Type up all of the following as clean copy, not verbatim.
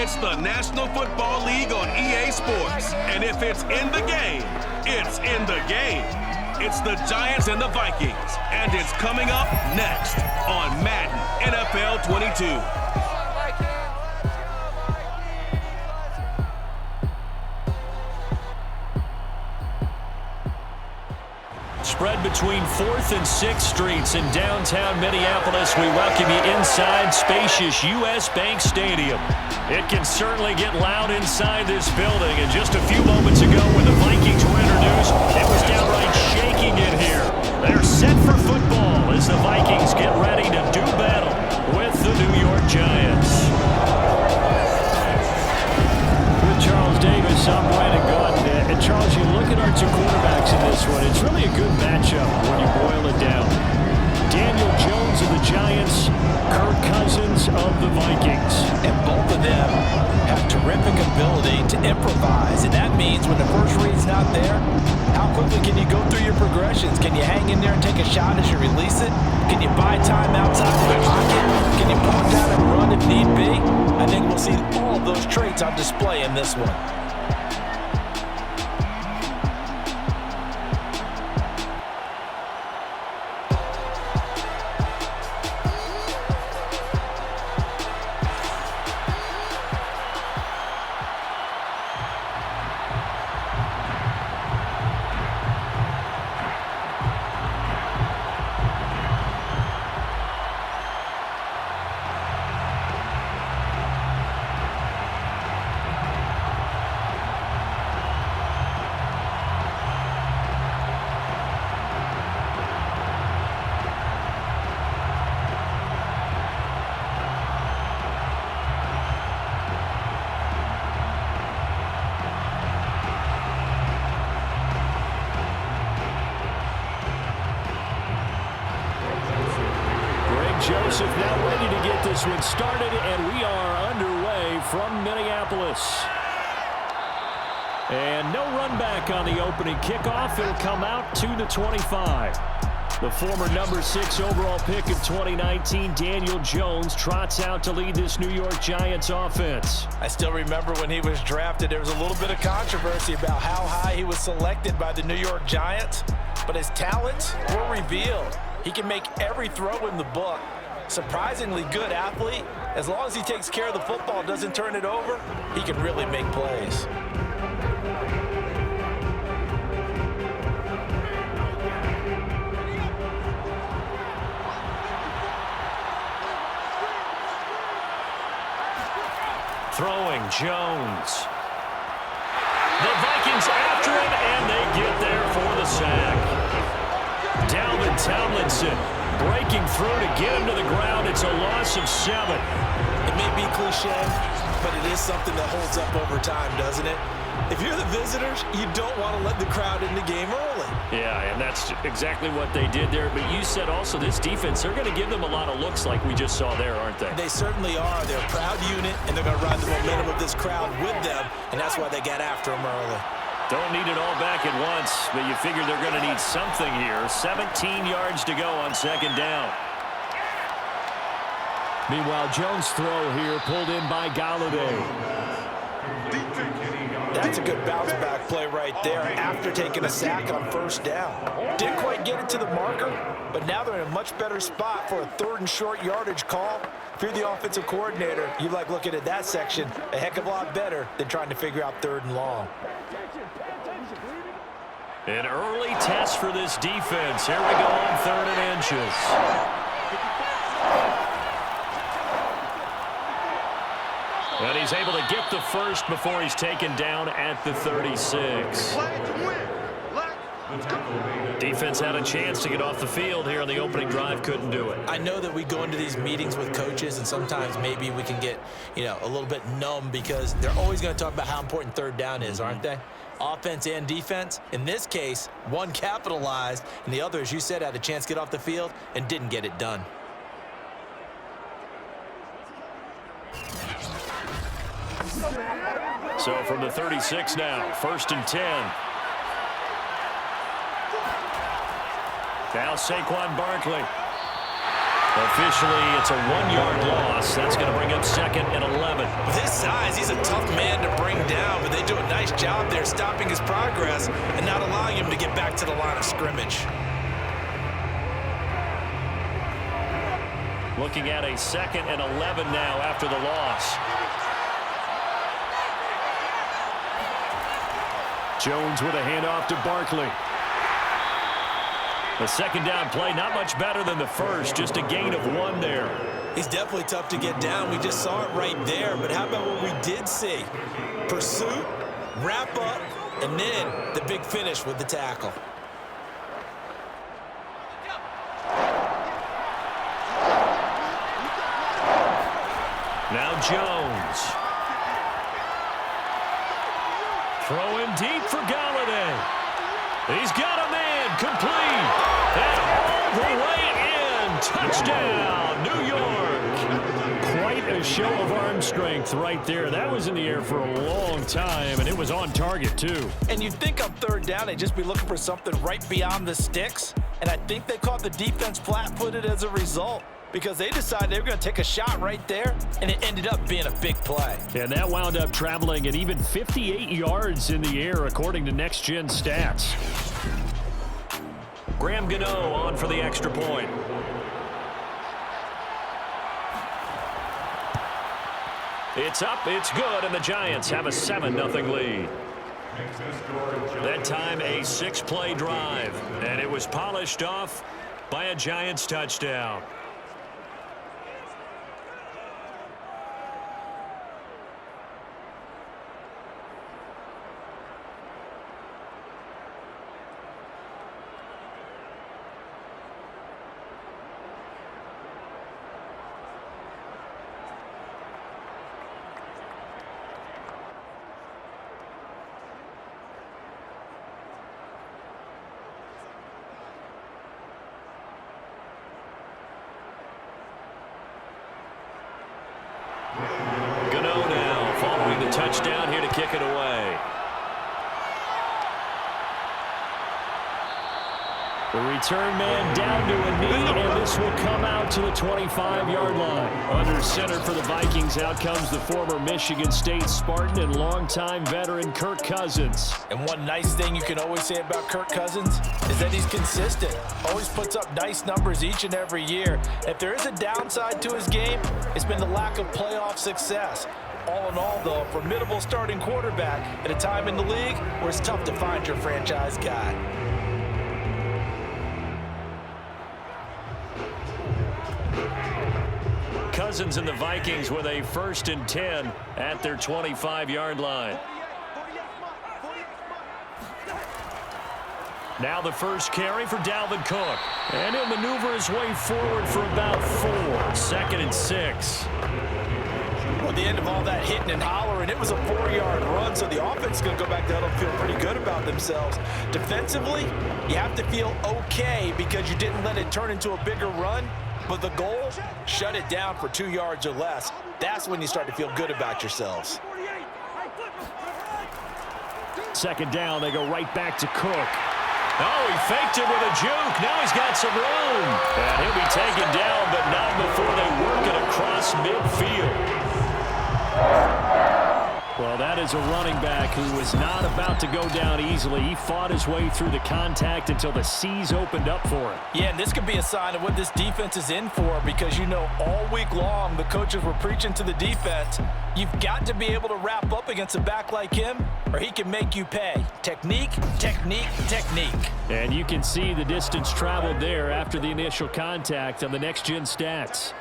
It's the National Football League on EA Sports. And if it's in the game, it's in the game. It's the Giants and the Vikings. And it's coming up next on Madden NFL 22. Spread between 4th and 6th Streets in downtown Minneapolis. We welcome you inside spacious U.S. Bank Stadium. It can certainly get loud inside this building. And just a few moments ago when the Vikings were introduced, it was downright shaking in here. They're set for football as the Vikings get ready to do battle with the New York Giants. With Charles Davis, I'm Brandon Gaunt. And Charles, you look at our two quarterbacks in this one, it's really a good matchup when you boil it down. Daniel Jones of the Giants, Kirk Cousins of the Vikings. And both of them have terrific ability to improvise. And that means when the first read's not there, how quickly can you go through your progressions? Can you hang in there and take a shot as you release it? Can you buy time outside of the pocket? Can you pull it down and run if need be? I think we'll see all of those traits on display in this one. Joseph now ready to get this one started, and we are underway from Minneapolis. And no run back on the opening kickoff. It'll come out to the 25. The former number 6 overall pick of 2019, Daniel Jones, trots out to lead this New York Giants offense. I still remember when he was drafted, there was a little bit of controversy about how high he was selected by the New York Giants, but his talents were revealed. He can make every throw in the book. Surprisingly good athlete. As long as he takes care of the football, doesn't turn it over, he can really make plays. Throwing Jones. The Vikings after him, and they get there for the sack. Dalvin Tomlinson breaking through to get him to the ground. It's a loss of 7. It may be cliche, but it is something that holds up over time, doesn't it? If you're the visitors, you don't want to let the crowd in the game early. Yeah, and that's exactly what they did there. But you said also this defense, they're going to give them a lot of looks like we just saw there, aren't they? They certainly are. They're a proud unit, and they're going to ride the momentum of this crowd with them, and that's why they got after them early. Don't need it all back at once, but you figure they're going to need something here. 17 yards to go on second down. Meanwhile, Jones' throw here pulled in by Galladay. That's a good bounce-back play right there after taking a sack on first down. Didn't quite get it to the marker, but now they're in a much better spot for a 3rd and short yardage call. If you're the offensive coordinator, you like looking at that section a heck of a lot better than trying to figure out 3rd and long. An early test for this defense. Here we go on 3rd and inches. And he's able to get the first before he's taken down at the 36. Defense had a chance to get off the field here on the opening drive, couldn't do it. I know that we go into these meetings with coaches, and sometimes maybe we can get, a little bit numb because they're always going to talk about how important 3rd down is, aren't they? Offense and defense. In this case, one capitalized, and the other, as you said, had a chance to get off the field and didn't get it done. So from the 36 now, 1st and 10. Now Saquon Barkley. Officially, it's a 1-yard loss. That's going to bring up 2nd and 11. With his size, he's a tough man to bring down, but they do a nice job there stopping his progress and not allowing him to get back to the line of scrimmage. Looking at a 2nd and 11 now after the loss. Jones with a handoff to Barkley. The 2nd down play, not much better than the first, just a gain of 1 there. He's definitely tough to get down. We just saw it right there, but how about what we did see? Pursuit, wrap up, and then the big finish with the tackle. Now Jones. Throwing deep for Galladay. He's got a man, complete, and all the way in. Touchdown, New York. Quite a show of arm strength right there. That was in the air for a long time, and it was on target, too. And you'd think on 3rd down, they'd just be looking for something right beyond the sticks, and I think they caught the defense flat-footed as a result, because they decided they were going to take a shot right there, and it ended up being a big play. And that wound up traveling at even 58 yards in the air, according to Next Gen Stats. Graham Gano on for the extra point. It's up, it's good, and the Giants have a 7-0 lead. That time a 6-play drive, and it was polished off by a Giants touchdown. Gano now following the touchdown here to kick it away. The return man down to a knee, and this will come out to the 25-yard line. Under center for the Vikings, out comes the former Michigan State Spartan and longtime veteran Kirk Cousins. And one nice thing you can always say about Kirk Cousins is that he's consistent. Always puts up nice numbers each and every year. If there is a downside to his game, it's been the lack of playoff success. All in all, though, a formidable starting quarterback at a time in the league where it's tough to find your franchise guy. Cousins and the Vikings with a 1st and 10 at their 25-yard line. Now the first carry for Dalvin Cook. And he'll maneuver his way forward for about 4. 2nd and 6. Well, at the end of all that hitting and hollering, it was a 4-yard run, so the offense is going to go back down and feel pretty good about themselves. Defensively, you have to feel okay because you didn't let it turn into a bigger run. But the goal, shut it down for 2 yards or less. That's when you start to feel good about yourselves. 2nd down, they go right back to Cook. Oh, he faked it with a juke. Now he's got some room. And he'll be taken down, but not before they work it across midfield. Well, that is a running back who was not about to go down easily. He fought his way through the contact until the seas opened up for him. Yeah, and this could be a sign of what this defense is in for, because you know all week long the coaches were preaching to the defense, you've got to be able to wrap up against a back like him or he can make you pay. Technique, technique, technique. And you can see the distance traveled there after the initial contact on the next-gen stats.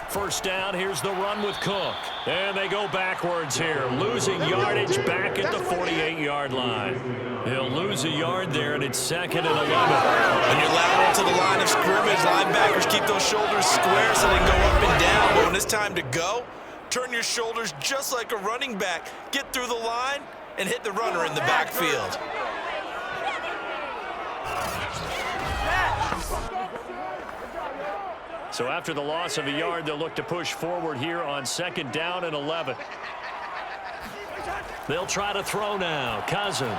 1st down, here's the run with Cook. And they go backwards here, losing yardage back at the 48-yard line. He'll lose a yard there, and it's 2nd and 11. When you're lateral to the line of scrimmage, linebackers keep those shoulders square so they can go up and down. But when it's time to go, turn your shoulders just like a running back. Get through the line and hit the runner in the backfield. So after the loss of a yard, they'll look to push forward here on 2nd down and 11. They'll try to throw now. Cousins.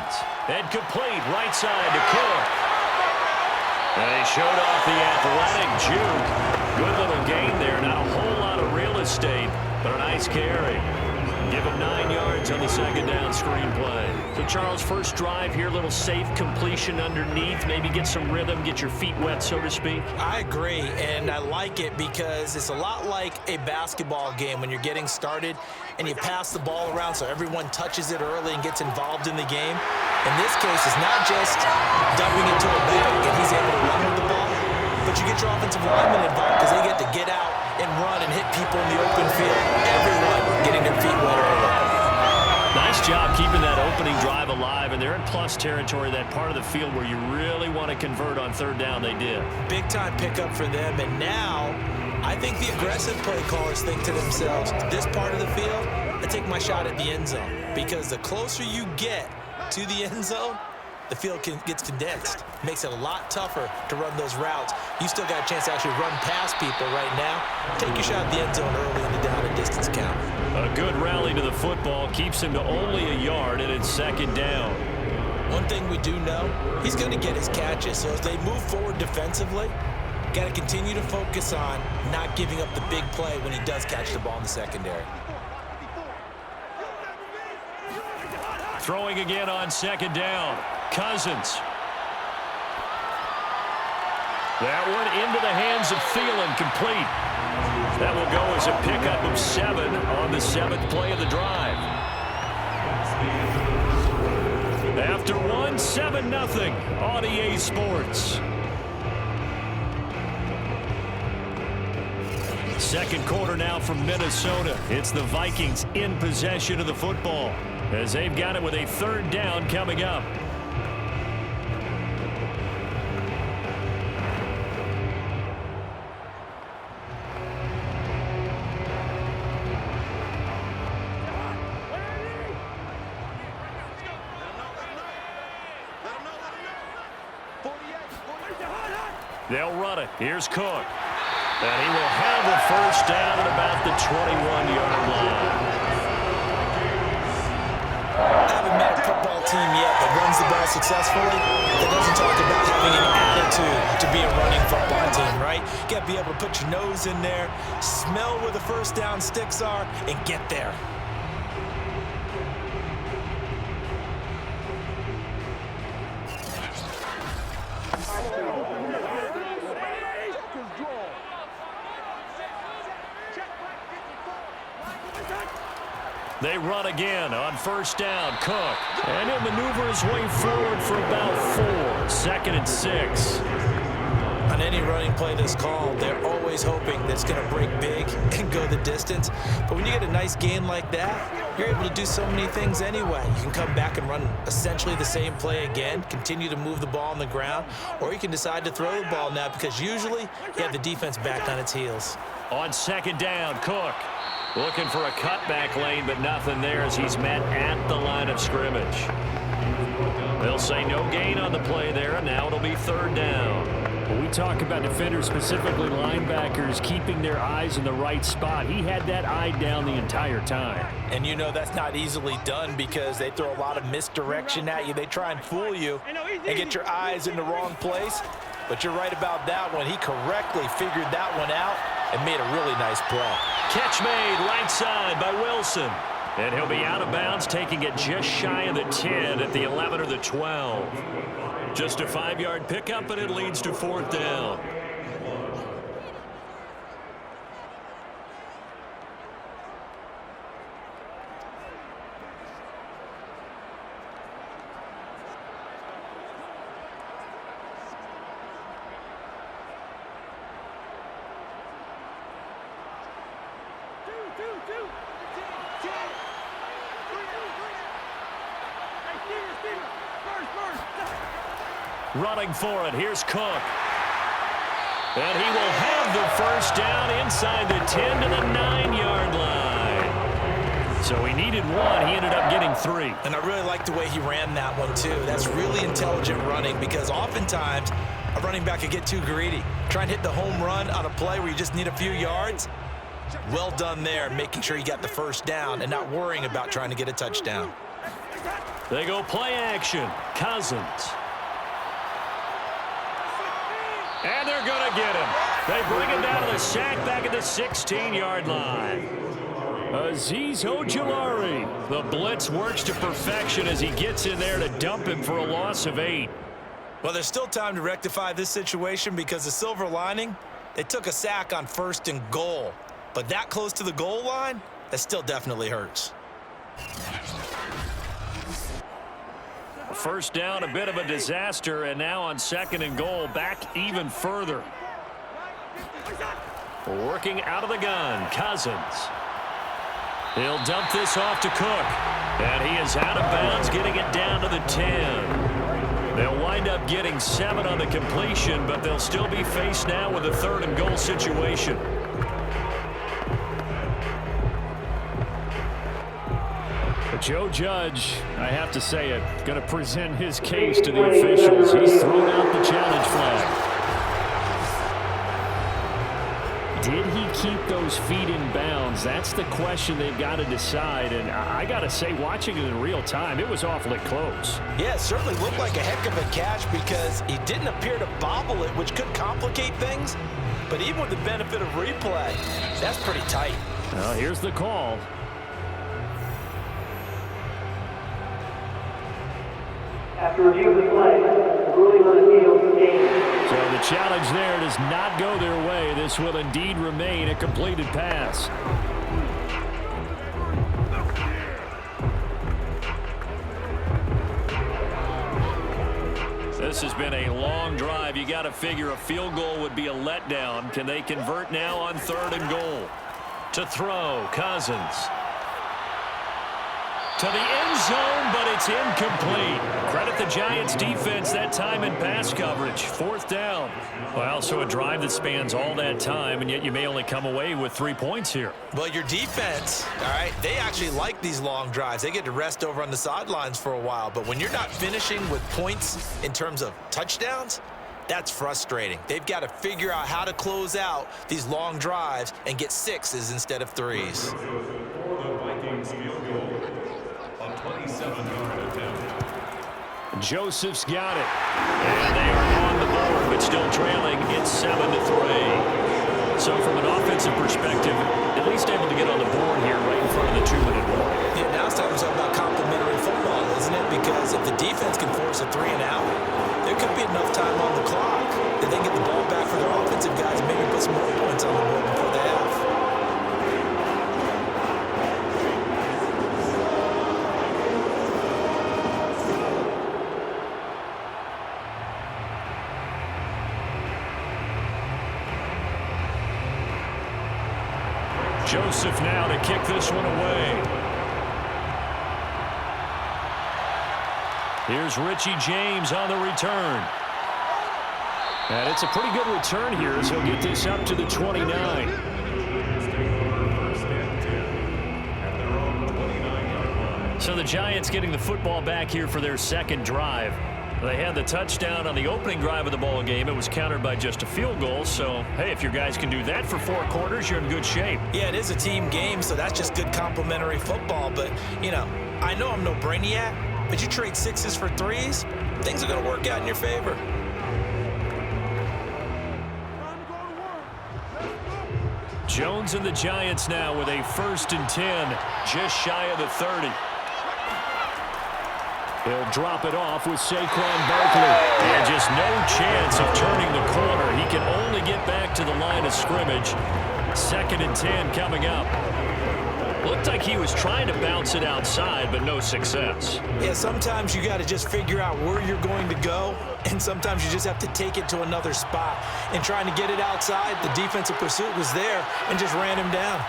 And complete right side to Cook. And he showed off the athletic juke. Good little gain there. Not a whole lot of real estate, but a nice carry. Give him 9 yards on the second down screenplay. So, Charles, first drive here, little safe completion underneath. Maybe get some rhythm, get your feet wet, so to speak. I agree, and I like it because it's a lot like a basketball game when you're getting started and you pass the ball around so everyone touches it early and gets involved in the game. In this case, it's not just dumping it to a back and he's able to run with the ball, but you get your offensive linemen involved because they get to get out and run and hit people in the open field. Everyone getting their feet wet early. Nice job keeping that opening drive alive, and they're in plus territory, that part of the field where you really want to convert on third down. They did. Big-time pickup for them, and now I think the aggressive play callers think to themselves, this part of the field, I take my shot at the end zone, because the closer you get to the end zone, the field gets condensed. Makes it a lot tougher to run those routes. You still got a chance to actually run past people right now. Take your shot at the end zone early in the down and distance count. A good rally to the football keeps him to only a yard, and it's second down. One thing we do know, he's going to get his catches. So as they move forward defensively, got to continue to focus on not giving up the big play when he does catch the ball in the secondary. Throwing again on second down. Cousins. That one into the hands of Thielen, complete. That will go as a pickup of 7 on the 7th play of the drive. After 1, 7-0 on EA Sports. Second quarter now from Minnesota. It's the Vikings in possession of the football as they've got it with a third down coming up. They'll run it. Here's Cook. And he will have the first down at about the 21-yard line. I haven't met a football team yet that runs the ball successfully that doesn't talk about having an attitude to be a running football team, right? You got to be able to put your nose in there, smell where the first down sticks are, and get there. They run again on first down. Cook. And he'll maneuver his way forward for about 4. 2nd and 6. On any running play that's called, they're always hoping that it's going to break big and go the distance. But when you get a nice gain like that, you're able to do so many things anyway. You can come back and run essentially the same play again, continue to move the ball on the ground, or you can decide to throw the ball now because usually you have the defense back on its heels. On second down, Cook. Looking for a cutback lane, but nothing there as he's met at the line of scrimmage. They'll say no gain on the play there, and now it'll be third down. When we talk about defenders, specifically linebackers, keeping their eyes in the right spot, he had that eye down the entire time. And you know that's not easily done because they throw a lot of misdirection at you. They try and fool you and get your eyes in the wrong place. But you're right about that one. He correctly figured that one out and made a really nice play. Catch made right side by Wilson. And he'll be out of bounds, taking it just shy of the 10 at the 11 or the 12. Just a 5-yard pickup, and it leads to fourth down. Running for it, here's Cook. And he will have the first down inside the 10 to the 9-yard line. So he needed 1, he ended up getting 3. And I really like the way he ran that one too. That's really intelligent running because oftentimes a running back could get too greedy. Try and hit the home run on a play where you just need a few yards. Well done there, making sure you got the first down and not worrying about trying to get a touchdown. They go play action. Cousins. And they're going to get him. They bring him down to the sack back at the 16-yard line. Azeez Ojulari. The blitz works to perfection as he gets in there to dump him for a loss of 8. Well, there's still time to rectify this situation because the silver lining, they took a sack on 1st and goal. But that close to the goal line, that still definitely hurts. First down, a bit of a disaster, and now on 2nd and goal, back even further. Working out of the gun, Cousins. He'll dump this off to Cook, and he is out of bounds, getting it down to the 10. They'll wind up getting 7 on the completion, but they'll still be faced now with a 3rd and goal situation. Joe Judge, I have to say it, going to present his case to the officials. He's thrown out the challenge flag. Did he keep those feet in bounds? That's the question they've got to decide. And I got to say, watching it in real time, it was awfully close. Yeah, it certainly looked like a heck of a catch because he didn't appear to bobble it, which could complicate things. But even with the benefit of replay, that's pretty tight. Well, here's the call. After review of the play, the ruling on the field stands. So the challenge there does not go their way. This will indeed remain a completed pass. This has been a long drive. You got to figure a field goal would be a letdown. Can they convert now on 3rd and goal? To throw, Cousins. To the end zone, but it's incomplete. Credit the Giants' defense that time in pass coverage. 4th down. Well, so a drive that spans all that time, and yet you may only come away with 3 points here. Well, your defense, all right, they actually like these long drives. They get to rest over on the sidelines for a while. But when you're not finishing with points in terms of touchdowns, that's frustrating. They've got to figure out how to close out these long drives and get 6s instead of 3s. Joseph's got it. And they are on the board, but still trailing. It's 7-3. So from an offensive perspective, at least able to get on the board here right in front of the 2-minute warning. Yeah, now it's time to talk about complementary football, isn't it? Because if the defense can force a 3 and out, there could be enough time on the clock that they can get the ball back for their offensive guys and maybe put some more points on the board before the half. Joseph now to kick this one away. Here's Richie James on the return. And it's a pretty good return here as he'll get this up to the 29. So the Giants getting the football back here for their 2nd drive. They had the touchdown on the opening drive of the ball game. It was countered by just a field goal. So, hey, if your guys can do that for 4 quarters, you're in good shape. Yeah, it is a team game, so that's just good complementary football. But, you know, I know I'm no brainiac, but you trade 6s for 3s, things are going to work out in your favor. Jones and the Giants now with a 1st and 10, just shy of the 30. He'll drop it off with Saquon Barkley. And just no chance of turning the corner. He can only get back to the line of scrimmage. 2nd and 10 coming up. Looked like he was trying to bounce it outside, but no success. Yeah, sometimes you got to just figure out where you're going to go, and sometimes you just have to take it to another spot. And trying to get it outside, the defensive pursuit was there and just ran him down.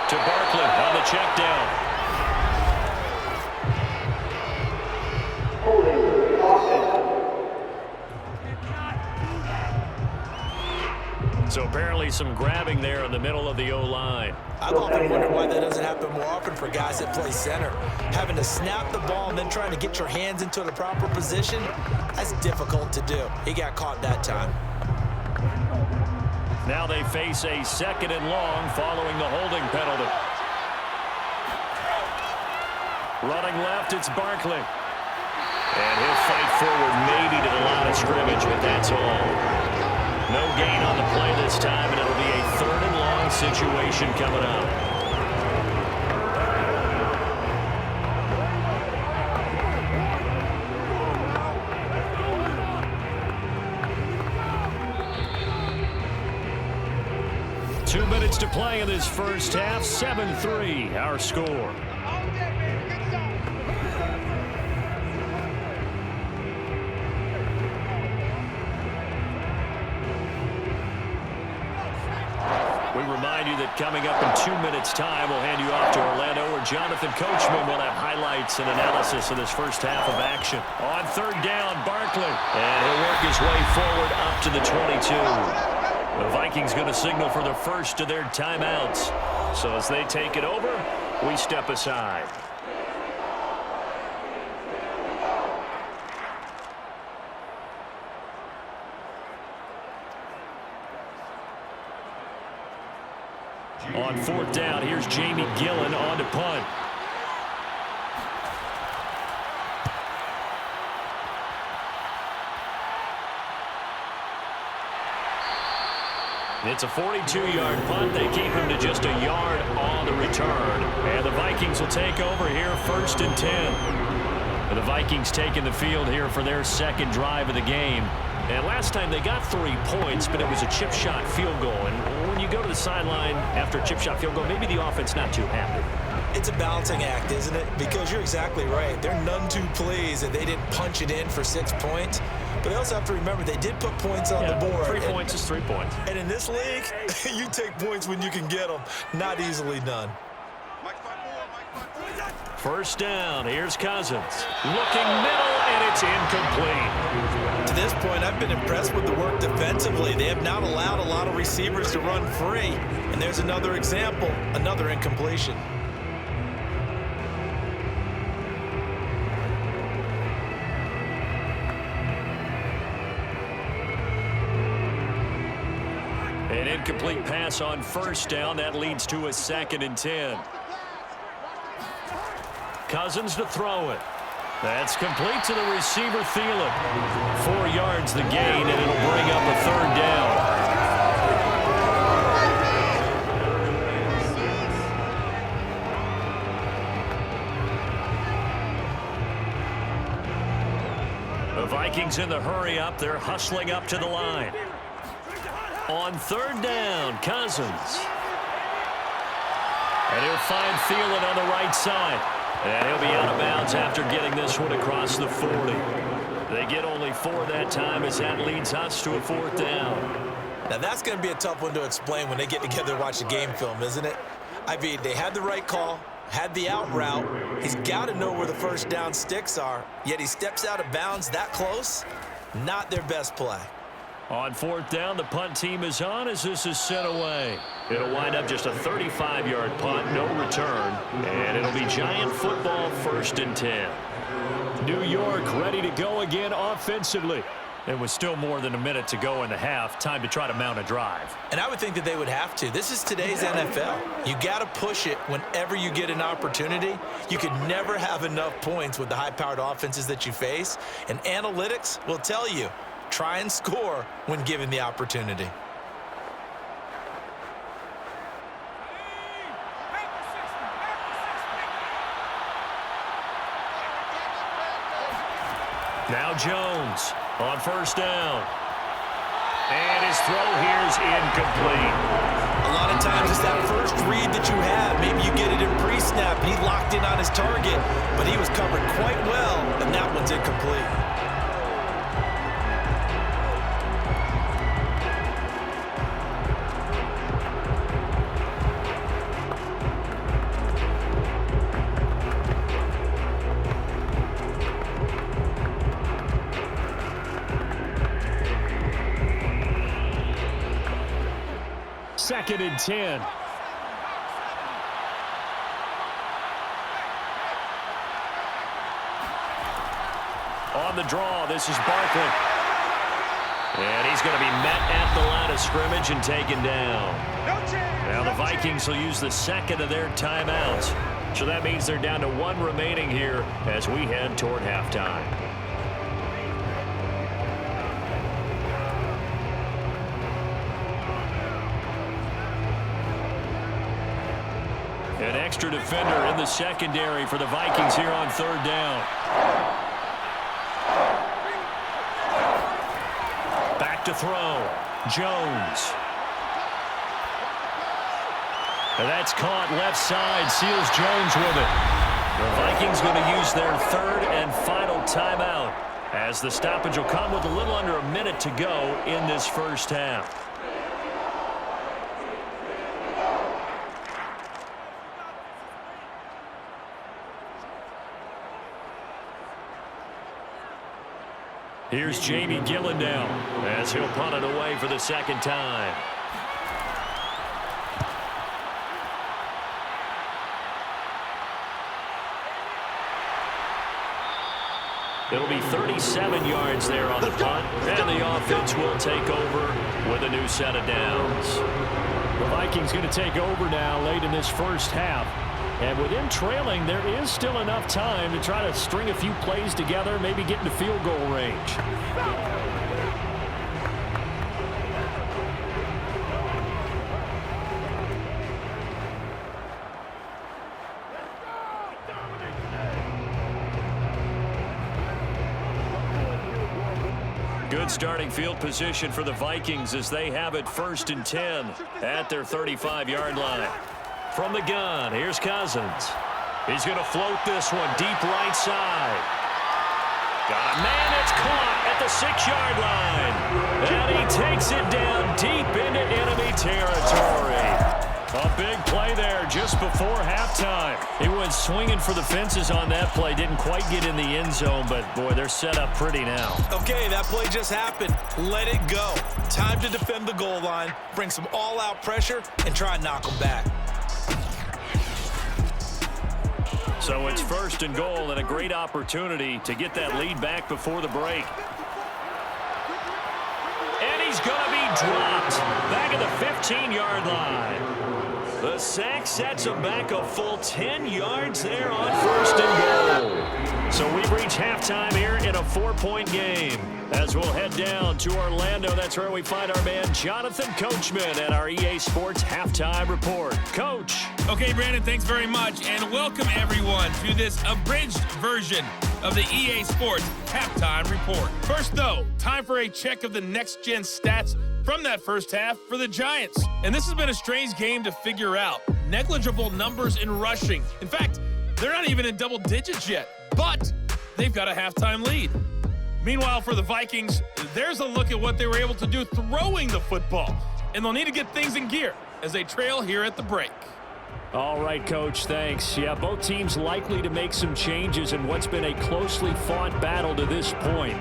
To Barkley on the check down. Holding offense. So apparently some grabbing there in the middle of the O-line. I've often wondered why that doesn't happen more often for guys that play center. Having to snap the ball and then trying to get your hands into the proper position, that's difficult to do. He got caught that time. Now they face a 2nd and long following the holding penalty. Running left, it's Barkley. And he'll fight forward maybe to the line of scrimmage, but that's all. No gain on the play this time, and it'll be a 3rd and long situation coming up. To play in this first half, 7-3, our score. We remind you that coming up in 2 minutes' time, we'll hand you off to Orlando, where Jonathan Coachman will have highlights and analysis of this first half of action. On 3rd down, Barkley, and he'll work his way forward up to the 22. The Vikings going to signal for the first of their timeouts. So as they take it over, we step aside. On 4th down, here's Jamie Gillen on to punt. It's a 42-yard punt. They keep him to just a yard on the return. And the Vikings will take over here 1st and 10. And the Vikings taking the field here for their 2nd drive of the game. And last time they got 3 points, but it was a chip shot field goal. And when you go to the sideline after a chip shot field goal, maybe the offense not too happy. It's a balancing act, isn't it? Because you're exactly right. They're none too pleased that they didn't punch it in for 6 points. But they also have to remember they did put points on the board. 3 points is 3 points. And in this league, you take points when you can get them. Not easily done. 1st down. Here's Cousins. Looking middle, and it's incomplete. To this point, I've been impressed with the work defensively. They have not allowed a lot of receivers to run free. And there's another example, another incompletion. An incomplete pass on 1st down. That leads to a 2nd and 10. Cousins to throw it. That's complete to the receiver, Thielen. 4 yards the gain, and it'll bring up a 3rd down. The Vikings in the hurry up. They're hustling up to the line. On 3rd down, Cousins. And he'll find Thielen on the right side. And he'll be out of bounds after getting this one across the 40. They get only 4 that time as that leads us to a 4th down. Now that's going to be a tough one to explain when they get together and watch the game film, isn't it? I mean, they had the right call, had the out route. He's got to know where the 1st down sticks are, yet he steps out of bounds that close. Not their best play. On 4th down, the punt team is on as this is sent away. It'll wind up just a 35-yard punt, no return, and it'll be Giant football 1st and 10. New York ready to go again offensively. There was still more than a minute to go in the half. Time to try to mount a drive. And I would think that they would have to. This is today's NFL. You got to push it whenever you get an opportunity. You can never have enough points with the high-powered offenses that you face. And analytics will tell you, try and score when given the opportunity. Now Jones on 1st down. And his throw here is incomplete. A lot of times it's that first read that you have. Maybe you get it in pre-snap and he locked in on his target, but he was covered quite well, and that one's incomplete. Second and 10. On the draw, this is Barkley. And he's going to be met at the line of scrimmage and taken down. Now the Vikings will use the 2nd of their timeouts. So that means they're down to 1 remaining here as we head toward halftime. An extra defender in the secondary for the Vikings here on 3rd down. Back to throw. Jones. And that's caught left side. Seals Jones with it. The Vikings going to use their 3rd and final timeout as the stoppage will come with a little under a minute to go in this first half. Here's Jamie Gillen now as he'll punt it away for the 2nd time. It'll be 37 yards there on the punt, and the offense will take over with a new set of downs. The Vikings going to take over now late in this first half. And with them trailing, there is still enough time to try to string a few plays together, maybe get into field goal range. Good starting field position for the Vikings as they have it 1st and 10 at their 35-yard line. From the gun, here's Cousins. He's going to float this one deep right side. Got a man that's caught at the 6-yard line. And he takes it down deep into enemy territory. A big play there just before halftime. He went swinging for the fences on that play. Didn't quite get in the end zone, but, boy, they're set up pretty now. Okay, that play just happened. Let it go. Time to defend the goal line, bring some all-out pressure, and try and knock them back. So it's 1st and goal and a great opportunity to get that lead back before the break. And he's going to be dropped back at the 15-yard line. The sack sets him back a full 10 yards there on 1st and goal. So we've reached halftime here in a 4-point game. As we'll head down to Orlando, that's where we find our man Jonathan Coachman at our EA Sports Halftime Report. Coach. Okay, Brandon, thanks very much, and welcome everyone to this abridged version of the EA Sports Halftime Report. First, though, time for a check of the next-gen stats from that first half for the Giants. And this has been a strange game to figure out. Negligible numbers in rushing. In fact, they're not even in double digits yet, but they've got a halftime lead. Meanwhile, for the Vikings, there's a look at what they were able to do throwing the football. And they'll need to get things in gear as they trail here at the break. All right, Coach, thanks. Yeah, both teams likely to make some changes in what's been a closely fought battle to this point.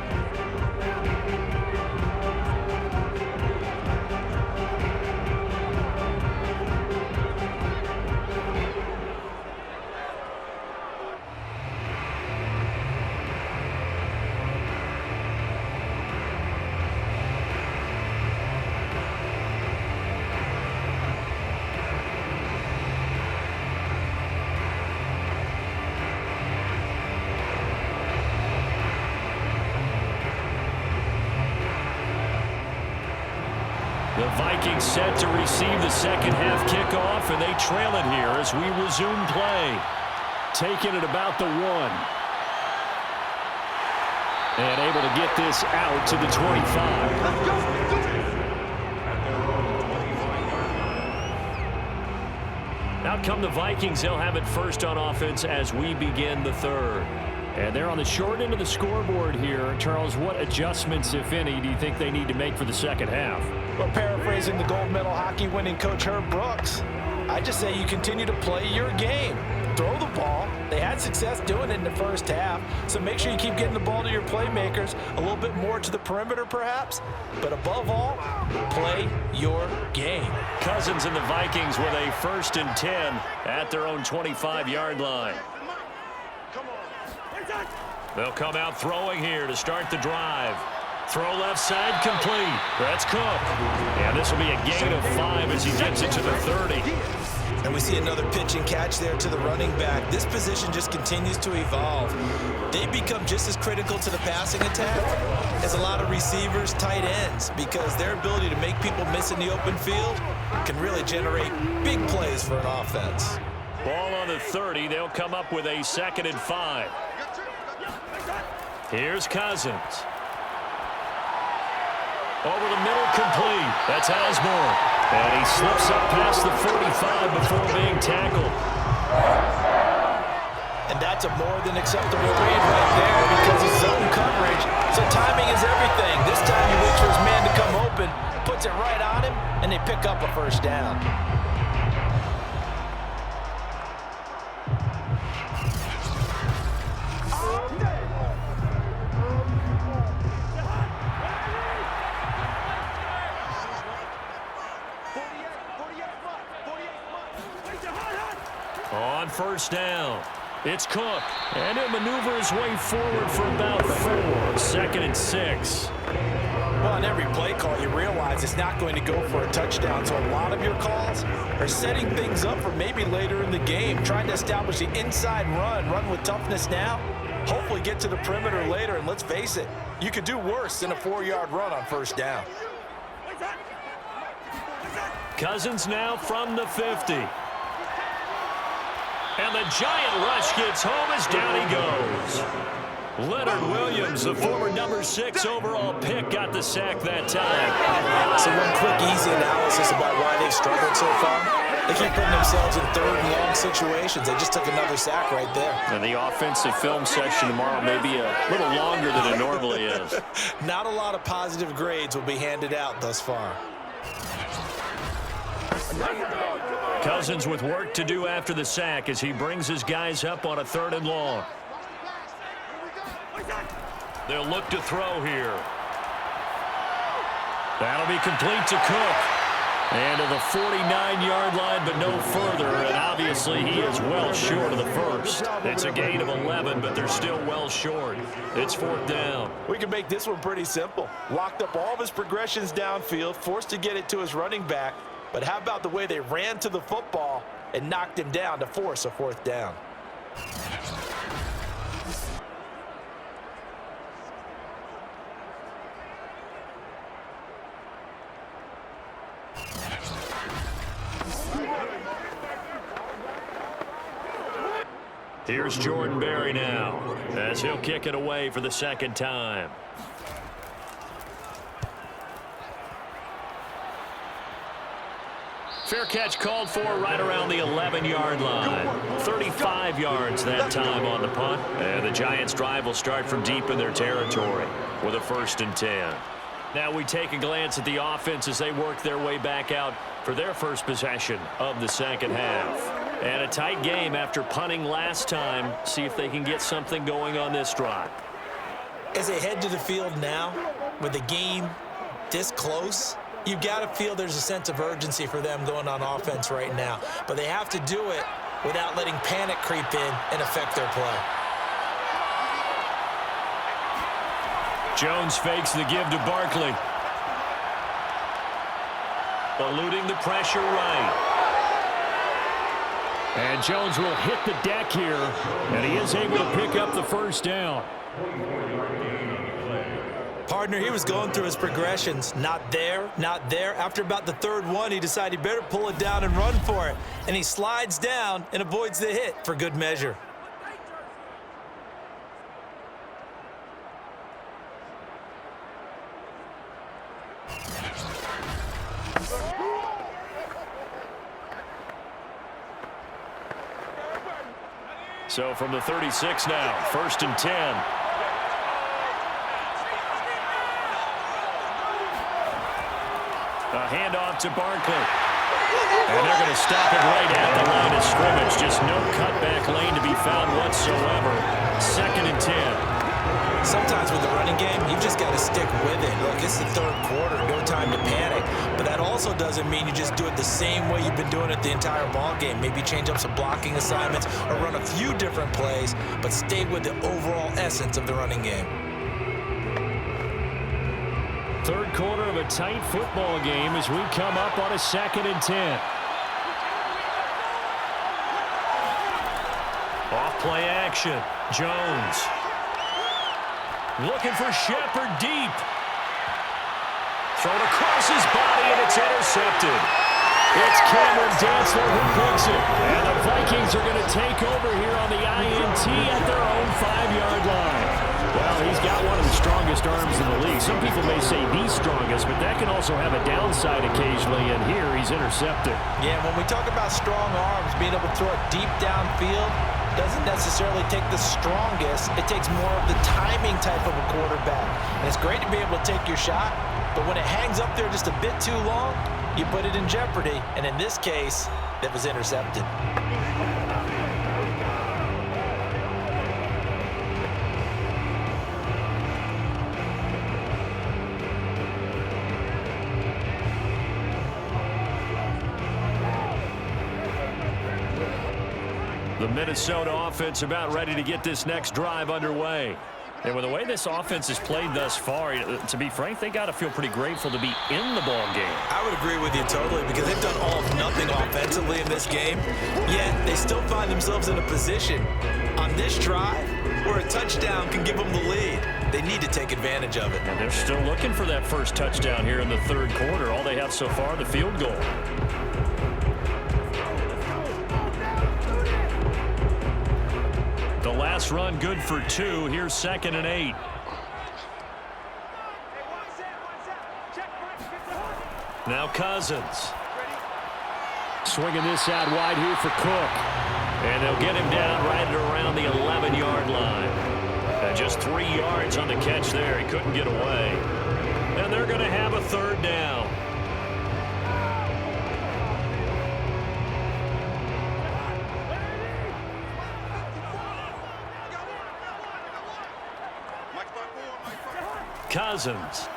The Vikings set to receive the second half kickoff, and they trail it here as we resume play. Taking it about the 1. And able to get this out to the 25. Out come the Vikings. They'll have it first on offense as we begin the 3rd. And they're on the short end of the scoreboard here. Charles, what adjustments, if any, do you think they need to make for the second half? Well, paraphrasing the gold medal hockey winning coach Herb Brooks, I just say you continue to play your game. Throw the ball. They had success doing it in the first half, so make sure you keep getting the ball to your playmakers, a little bit more to the perimeter perhaps, but above all, play your game. Cousins and the Vikings with a 1st and 10 at their own 25-yard line. They'll come out throwing here to start the drive. Throw left side complete. That's Cook. And this will be a gain of 5 as he gets it to the 30. And we see another pitch and catch there to the running back. This position just continues to evolve. They become just as critical to the passing attack as a lot of receivers, tight ends, because their ability to make people miss in the open field can really generate big plays for an offense. Ball on the 30. They'll come up with a 2nd and 5. Here's Cousins. Over the middle, complete. That's Osborne. And he slips up past the 45 before being tackled. And that's a more than acceptable read right there because of zone coverage. So timing is everything. This time he waits for his man to come open, puts it right on him, and they pick up a first down. On first down, it's Cook. And he'll maneuver his way forward for about 4. 2nd and 6. Well, on every play call, you realize it's not going to go for a touchdown. So a lot of your calls are setting things up for maybe later in the game, trying to establish the inside run with toughness now, hopefully get to the perimeter later. And let's face it, you could do worse than a 4-yard run on first down. Cousins now from the 50. And the giant rush gets home as down he goes. Leonard Williams, the former number 6 overall pick, got the sack that time. So one quick, easy analysis about why they've struggled so far. They keep putting themselves in 3rd and long situations. They just took another sack right there. And the offensive film section tomorrow may be a little longer than it normally is. Not a lot of positive grades will be handed out thus far. Cousins with work to do after the sack as he brings his guys up on a 3rd and long. They'll look to throw here. That'll be complete to Cook. And to the 49-yard line, but no further. And obviously he is well short of the first. It's a gain of 11, but they're still well short. It's 4th down. We can make this one pretty simple. Locked up all of his progressions downfield, forced to get it to his running back. But how about the way they ran to the football and knocked him down to force a 4th down? Here's Jordan Berry now as he'll kick it away for the 2nd time. Fair catch called for right around the 11-yard line. 35 yards that time on the punt. And the Giants' drive will start from deep in their territory with a 1st and 10. Now we take a glance at the offense as they work their way back out for their first possession of the 2nd half. And a tight game after punting last time. See if they can get something going on this drive. As they head to the field now, with the game this close, you've got to feel there's a sense of urgency for them going on offense right now. But they have to do it without letting panic creep in and affect their play. Jones fakes the give to Barkley. Eluding the pressure right. And Jones will hit the deck here, and he is able to pick up the 1st down. Partner, he was going through his progressions. Not there, not there. After about the 3rd one, he decided he better pull it down and run for it. And he slides down and avoids the hit for good measure. So from the 36 now, 1st and 10. A handoff to Barkley. And they're going to stop it right at the line of scrimmage. Just no cutback lane to be found whatsoever. 2nd and 10. Sometimes with the running game, you've just got to stick with it. Look, it's the 3rd quarter, no time to panic. But that also doesn't mean you just do it the same way you've been doing it the entire ball game. Maybe change up some blocking assignments or run a few different plays, but stay with the overall essence of the running game. 3rd quarter of a tight football game as we come up on a 2nd and 10. Play action. Jones. Looking for Shepard deep. Thrown across his body, and it's intercepted. It's Cameron Dantzler who picks it. And the Vikings are going to take over here on the INT at their own 5-yard line. Well, he's got one of the strongest arms in the league. Some people may say the strongest, but that can also have a downside occasionally, and here he's intercepted. Yeah, when we talk about strong arms, being able to throw it deep downfield doesn't necessarily take the strongest. It takes more of the timing type of a quarterback. And it's great to be able to take your shot, but when it hangs up there just a bit too long, you put it in jeopardy. And in this case, it was intercepted. The Minnesota offense about ready to get this next drive underway. And with the way this offense has played thus far, to be frank, they got to feel pretty grateful to be in the ball game. I would agree with you totally, because they've done all of nothing offensively in this game, yet they still find themselves in a position on this drive where a touchdown can give them the lead. They need to take advantage of it. And they're still looking for that first touchdown here in the third quarter. All they have so far, the field goal. The last run good for 2. Here's 2nd and 8. Now Cousins. Swinging this out wide here for Cook. And they'll get him down right around the 11-yard line. And just 3 yards on the catch there. He couldn't get away. And they're going to have a third down. Cousins.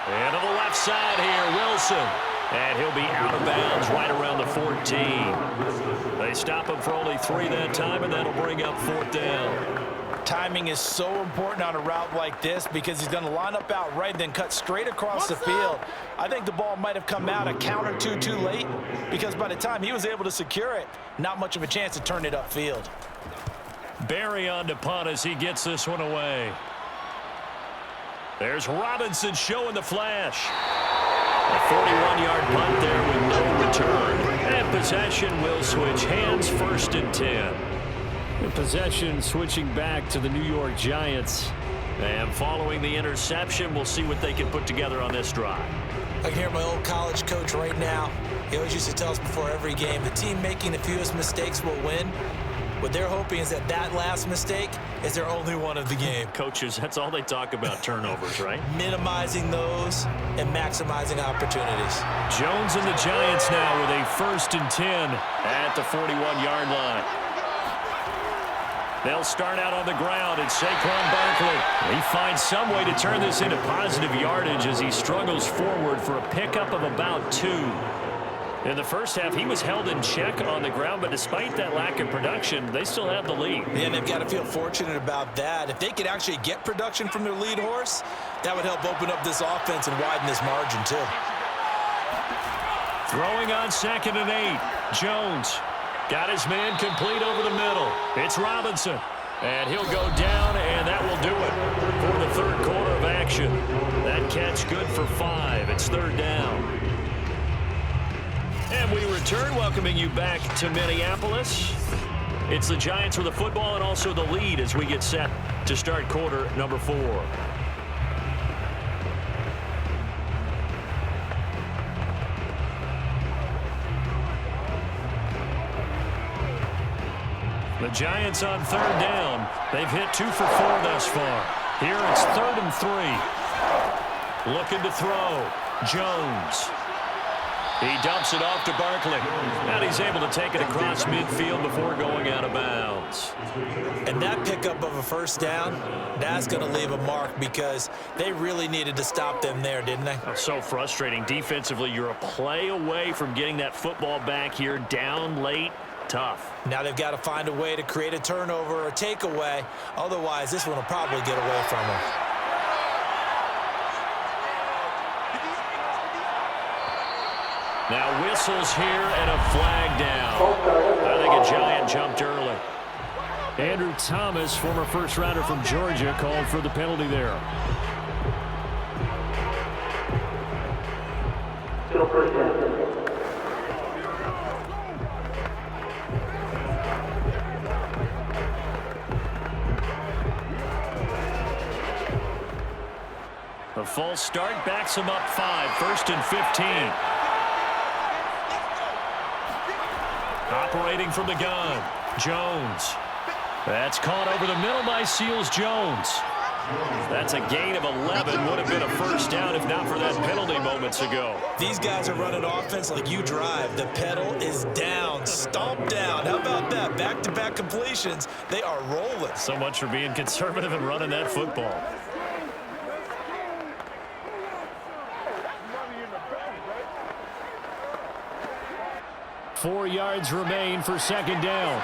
And to the left side here, Wilson. And he'll be out of bounds right around the 14. They stop him for only 3 that time, and that'll bring up 4th down. Timing is so important on a route like this, because he's going to line up out right, then cut straight across the field. I think the ball might have come out a count or two too late, because by the time he was able to secure it, not much of a chance to turn it upfield. Barry on to punt as he gets this one away. There's Robinson showing the flash. A 41-yard punt there with no return. And possession will switch hands, 1st and 10. The possession switching back to the New York Giants. And following the interception, we'll see what they can put together on this drive. I can hear my old college coach right now. He always used to tell us before every game, the team making the fewest mistakes will win. What they're hoping is that that last mistake is their only one of the game. Coaches, that's all they talk about, turnovers, right? Minimizing those and maximizing opportunities. Jones and the Giants now with a 1st and 10 at the 41-yard line. They'll start out on the ground, and Saquon Barkley. He finds some way to turn this into positive yardage as he struggles forward for a pickup of about 2. In the first half, he was held in check on the ground, but despite that lack of production, they still have the lead. Yeah, and they've got to feel fortunate about that. If they could actually get production from their lead horse, that would help open up this offense and widen this margin, too. Throwing on 2nd and 8. Jones got his man complete over the middle. It's Robinson. And he'll go down, and that will do it for the third quarter of action. That catch good for 5. It's 3rd down. And we return, welcoming you back to Minneapolis. It's the Giants with the football and also the lead as we get set to start quarter number 4. The Giants on 3rd down. They've hit 2 for 4 thus far. Here it's 3rd and 3. Looking to throw. Jones. He dumps it off to Barkley. And he's able to take it across midfield before going out of bounds. And that pickup of a 1st down, that's going to leave a mark, because they really needed to stop them there, didn't they? So frustrating. Defensively, you're a play away from getting that football back here, down late. Tough. Now they've got to find a way to create a turnover or a takeaway. Otherwise, this one will probably get away from them. Now whistles here and a flag down. I think a Giant jumped early. Andrew Thomas, former first-rounder from Georgia, called for the penalty there. Still first down. The false start backs him up 5, 1st and 15. Operating from the gun, Jones. That's caught over the middle by Seals-Jones. That's a gain of 11. Would have been a first down if not for that penalty moments ago. These guys are running offense like you drive. The pedal is down, stomp down. How about that? Back-to-back completions. They are rolling. So much for being conservative and running that football. Four yards remain for second down.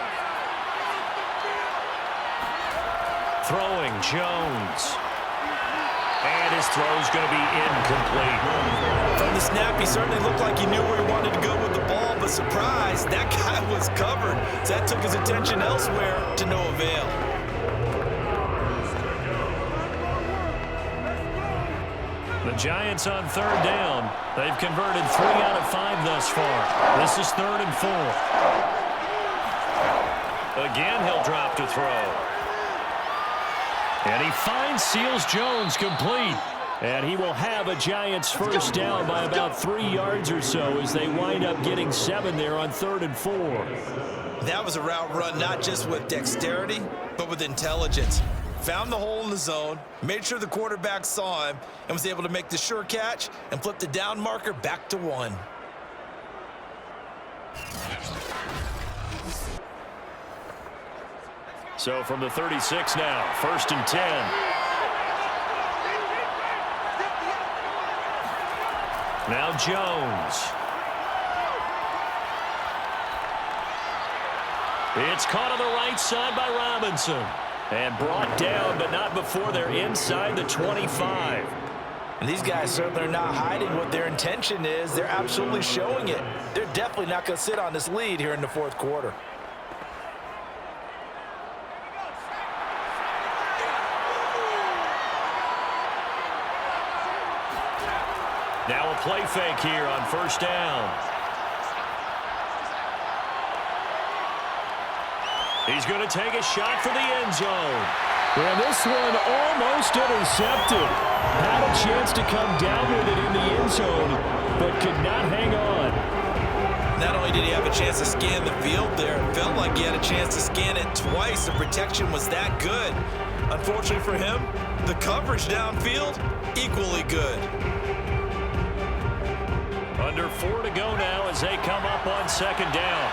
Throwing, Jones. And his throw's going to be incomplete. From the snap, he certainly looked like he knew where he wanted to go with the ball, but surprise, that guy was covered. So that took his attention elsewhere to no avail. The Giants on third down. They've converted 3 out of 5 thus far. This is 3rd and 4. Again, he'll drop to throw. And he finds Seals-Jones complete. And he will have a Giants first down by about 3 yards or so as they wind up getting 7 there on 3rd and 4. That was a route run not just with dexterity, but with intelligence. Found the hole in the zone, made sure the quarterback saw him, and was able to make the sure catch and flip the down marker back to 1. So from the 36 now, 1st and 10. Now Jones. It's caught on the right side by Robinson. And brought down, but not before they're inside the 25. And these guys certainly are not hiding what their intention is. They're absolutely showing it. They're definitely not going to sit on this lead here in the 4th quarter. Now a play fake here on 1st down. He's going to take a shot for the end zone. And this one almost intercepted. Had a chance to come down with it in the end zone, but could not hang on. Not only did he have a chance to scan the field there, it felt like he had a chance to scan it twice. The protection was that good. Unfortunately for him, the coverage downfield, equally good. Under 4 to go now as they come up on 2nd down.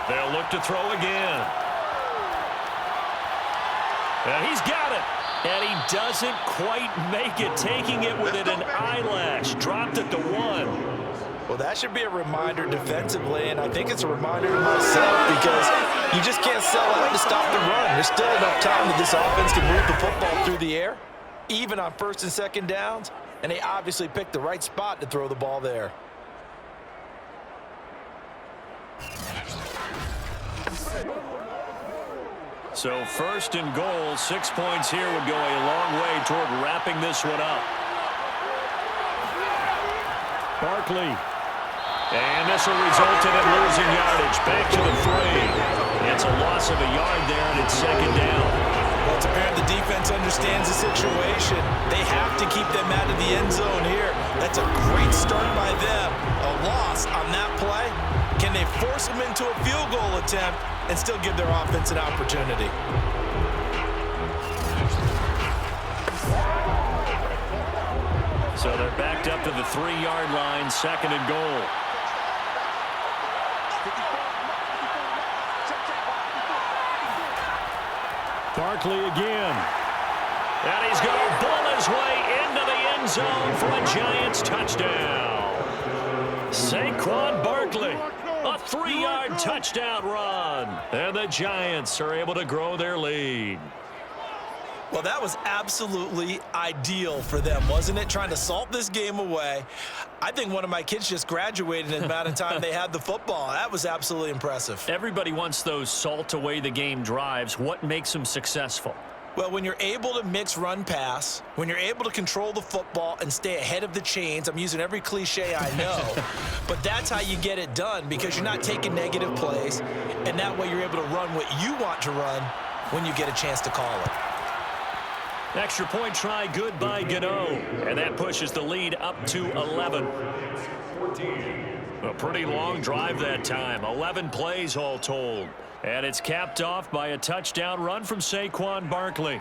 They'll look to throw again. And he's got it. And he doesn't quite make it, taking it within an eyelash. Dropped it to 1. Well, that should be a reminder defensively, and I think it's a reminder to myself because you just can't sell out to stop the run. There's still enough time that this offense can move the football through the air, even on 1st and 2nd downs, and they obviously picked the right spot to throw the ball there. So 1st and goal, 6 points here would go a long way toward wrapping this one up. Barkley. And this will result in it losing yardage. Back to the 3. It's a loss of a yard there, and it's 2nd down. Well, it's apparent the defense understands the situation. They have to keep them out of the end zone here. That's a great start by them. A loss on that play. Can they force them into a field goal attempt and still give their offense an opportunity? So they're backed up to the 3-yard line, 2nd and goal. Barkley again. And he's going to bull his way into the end zone for a Giants touchdown. Saquon Barkley, a 3-yard touchdown run. And the Giants are able to grow their lead. Well, that was absolutely ideal for them, wasn't it? Trying to salt this game away. I think one of my kids just graduated in the amount of time they had the football. That was absolutely impressive. Everybody wants those salt away the game drives. What makes them successful? Well, when you're able to mix run-pass, when you're able to control the football and stay ahead of the chains, I'm using every cliche I know, but that's how you get it done because you're not taking negative plays, and that way you're able to run what you want to run when you get a chance to call it. Extra point try good by Gano, and that pushes the lead up to 11. A pretty long drive that time, 11 plays all told. And it's capped off by a touchdown run from Saquon Barkley.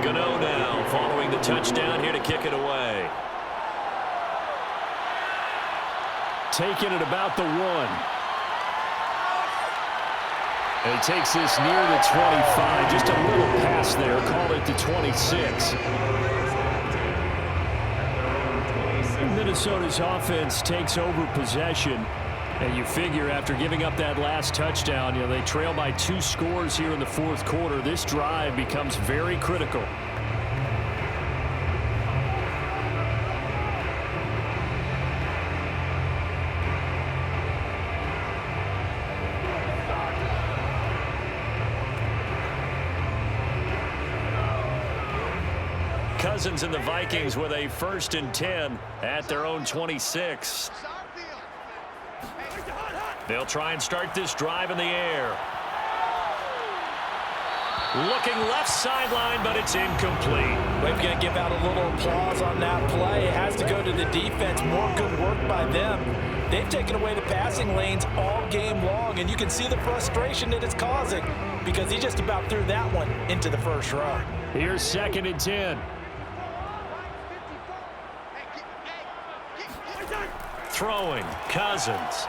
Gano now following the touchdown here to kick it away. Taking it about the 1. And he takes this near the 25. Just a little pass there. Called it the 26. Minnesota's offense takes over possession. And you figure after giving up that last touchdown, they trail by 2 scores here in the fourth quarter. This drive becomes very critical. Cousins and the Vikings with a 1st and 10 at their own 26. They'll try and start this drive in the air. Looking left sideline, but it's incomplete. We're going to give out a little applause on that play. It has to go to the defense. More good work by them. They've taken away the passing lanes all game long, and you can see the frustration that it's causing because he just about threw that one into the first row. Here's 2nd and 10. Throwing, Cousins.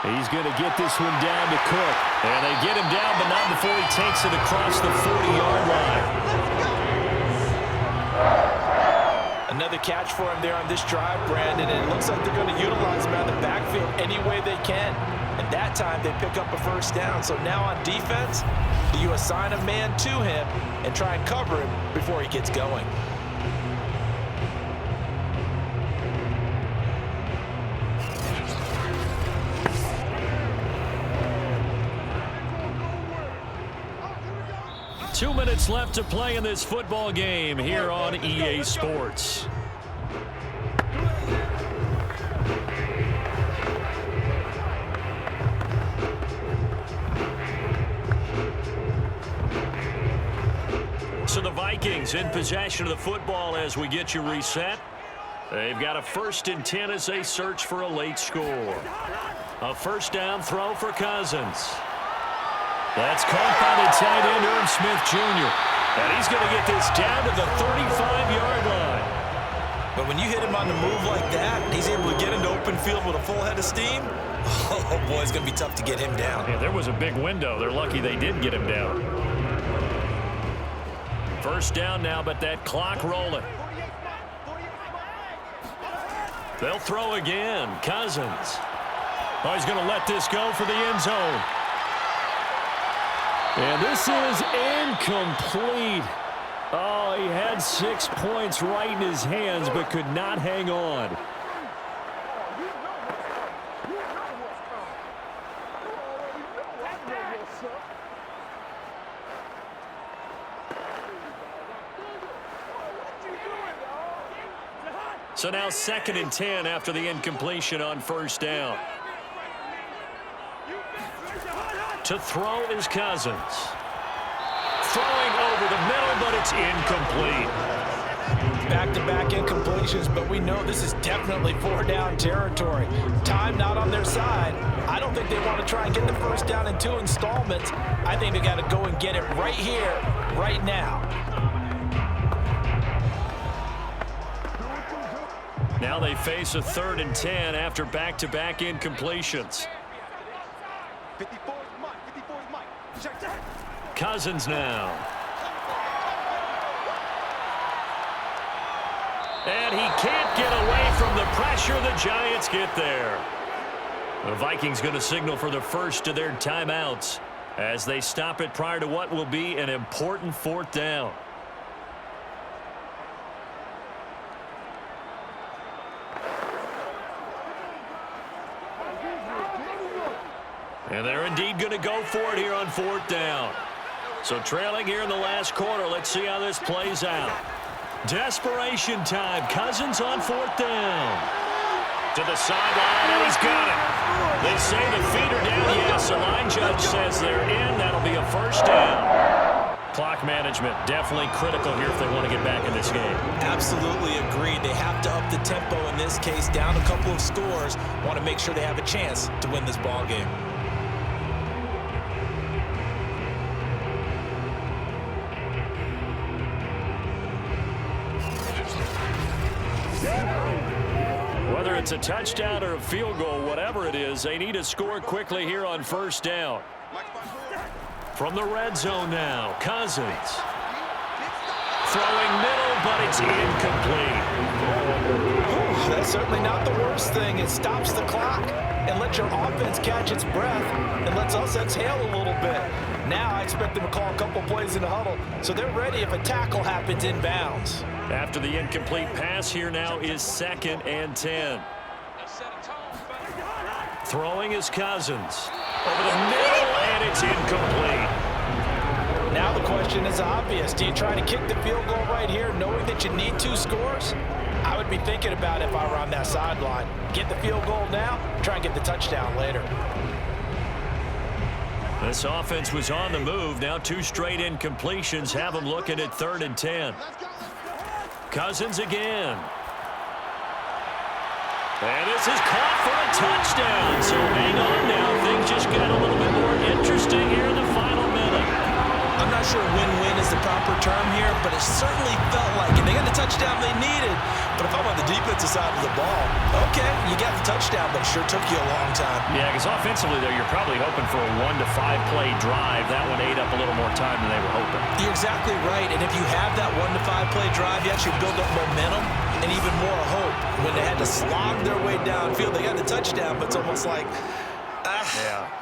He's going to get this one down to Cook. And they get him down, but not before he takes it across the 40-yard line. Another catch for him there on this drive, Brandon, and it looks like they're going to utilize him out of the backfield any way they can. And that time they pick up a 1st down. So now on defense, do you assign a man to him and try and cover him before he gets going? Two minutes left to play in this football game here on EA Sports. So the Vikings in possession of the football as we get you reset. They've got a 1st and 10 as they search for a late score. A 1st down throw for Cousins. That's caught by the tight end, Irv Smith Jr. And he's going to get this down to the 35-yard line. But when you hit him on the move like that, he's able to get into open field with a full head of steam. Oh, boy, it's going to be tough to get him down. Yeah, there was a big window. They're lucky they did get him down. 1st down now, but that clock rolling. They'll throw again. Cousins. Oh, he's going to let this go for the end zone. And this is incomplete. Oh, he had 6 points right in his hands, but could not hang on. So now 2nd and 10 after the incompletion on 1st down. To throw is Cousins. Throwing over the middle, but it's incomplete. Back-to-back incompletions, but we know this is definitely 4-down territory. Time not on their side. I don't think they want to try and get the 1st down in 2 installments. I think they got to go and get it right here, right now. Now they face a 3rd and 10 after back-to-back incompletions. Cousins now. And he can't get away from the pressure. The Giants get there. The Vikings going to signal for the first of their timeouts as they stop it prior to what will be an important 4th down. And they're indeed going to go for it here on 4th down. So trailing here in the last quarter. Let's see how this plays out. Desperation time. Cousins on 4th down. To the sideline, and he's got it. They say the feet are down. Yes, the line judge says they're in. That'll be a 1st down. Clock management definitely critical here if they want to get back in this game. Absolutely agreed. They have to up the tempo in this case, down a couple of scores. Want to make sure they have a chance to win this ball game. Whether it's a touchdown or a field goal, whatever it is, they need to score quickly here on 1st down. From the red zone now, Cousins. Throwing middle, but it's incomplete. That's certainly not the worst thing. It stops the clock and lets your offense catch its breath and lets us exhale a little bit. Now I expect them to call a couple plays in the huddle, so they're ready if a tackle happens inbounds. After the incomplete pass, here now is 2nd and 10. Throwing is Cousins. Over the middle, and it's incomplete. Now the question is obvious. Do you try to kick the field goal right here knowing that you need 2 scores? I would be thinking about it if I were on that sideline. Get the field goal now, try and get the touchdown later. This offense was on the move. Now 2 straight incompletions have them looking at 3rd and 10. Cousins again. And this is caught for a touchdown. So hang on now. Things just got a little bit more interesting here in the final minute. I'm not sure win-win is the proper term here, but it certainly felt like it. They got the touchdown they needed. But if I'm on the defensive side of the ball, okay, you got the touchdown, but it sure took you a long time. Yeah, because offensively, though, you're probably hoping for a 1 to 5 play drive. That one ate up a little more time than they were hoping. You're exactly right. And if you have that 1 to 5 play drive, you actually build up momentum and even more hope. When they had to slog their way downfield, they got the touchdown, but it's almost like,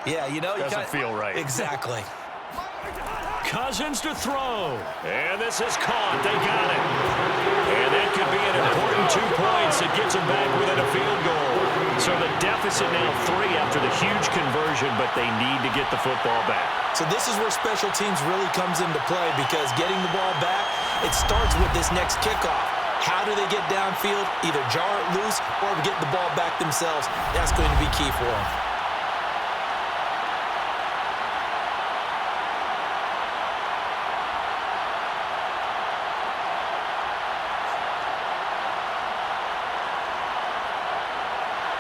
yeah, you know, doesn't feel right. Exactly. Cousins to throw. And this is caught. They got it. And that could be an important 2 points. It gets them back within a field goal. So the deficit now 3 after the huge conversion, but they need to get the football back. So this is where special teams really comes into play, because getting the ball back, it starts with this next kickoff. How do they get downfield? Either jar it loose or get the ball back themselves. That's going to be key for them.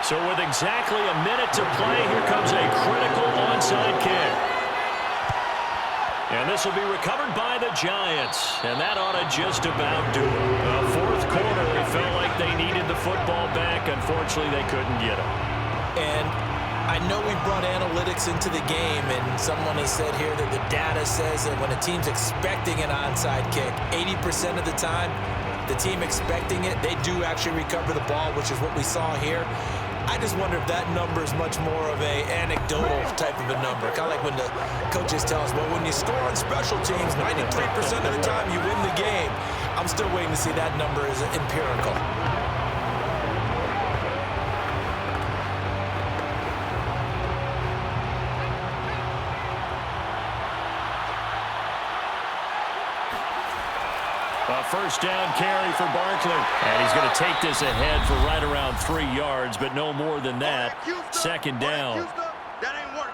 So with exactly a minute to play, here comes a critical onside kick. And this will be recovered by the Giants. And that ought to just about do it. The 4th quarter, it felt like they needed the football back. Unfortunately, they couldn't get it. And I know we brought analytics into the game, and someone has said here that the data says that when a team's expecting an onside kick, 80% of the time, the team expecting it, they do actually recover the ball, which is what we saw here. I just wonder if that number is much more of a anecdotal type of a number. Kind of like when the coaches tell us, well, when you score on special teams, 93% of the time you win the game. I'm still waiting to see that number as empirical. A 1st down carry for Barkley. And he's going to take this ahead for right around 3 yards, but no more than that. 2nd down. That ain't work.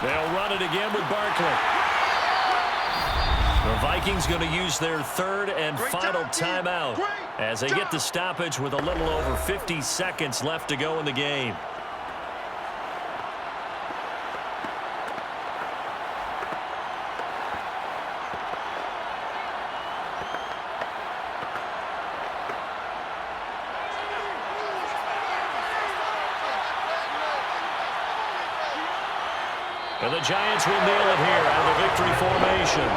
They'll run it again with Barkley. The Vikings going to use their third and final timeout as they get the stoppage with a little over 50 seconds left to go in the game. And the Giants will nail it here out of the victory formation.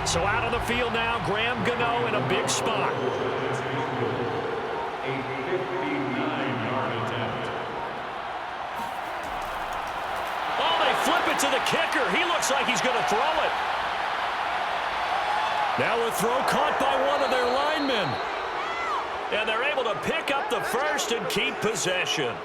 So out on the field now, Graham Gano in a big spot. Flip it to the kicker. He looks like he's going to throw it. Now a throw caught by one of their linemen. And they're able to pick up the first and keep possession.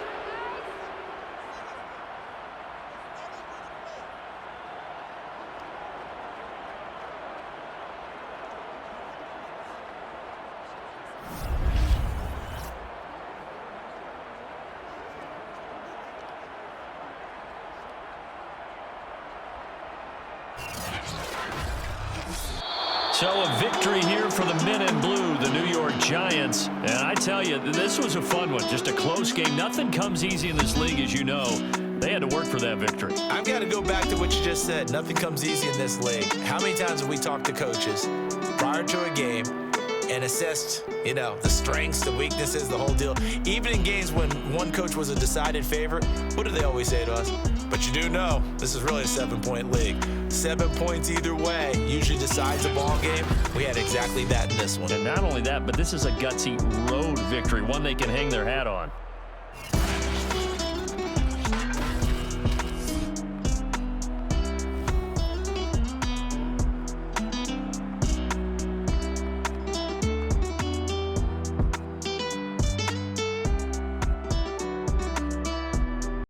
So a victory here for the men in blue, the New York Giants. And I tell you, this was a fun one. Just a close game. Nothing comes easy in this league, as you know. They had to work for that victory. I've got to go back to what you just said. Nothing comes easy in this league. How many times have we talked to coaches prior to a game and assessed, the strengths, the weaknesses, the whole deal? Even in games when one coach was a decided favorite, what do they always say to us? But you do know this is really a 7-point league. 7 points either way usually decides a ball game. We had exactly that in this one. And not only that, but this is a gutsy road victory, one they can hang their hat on.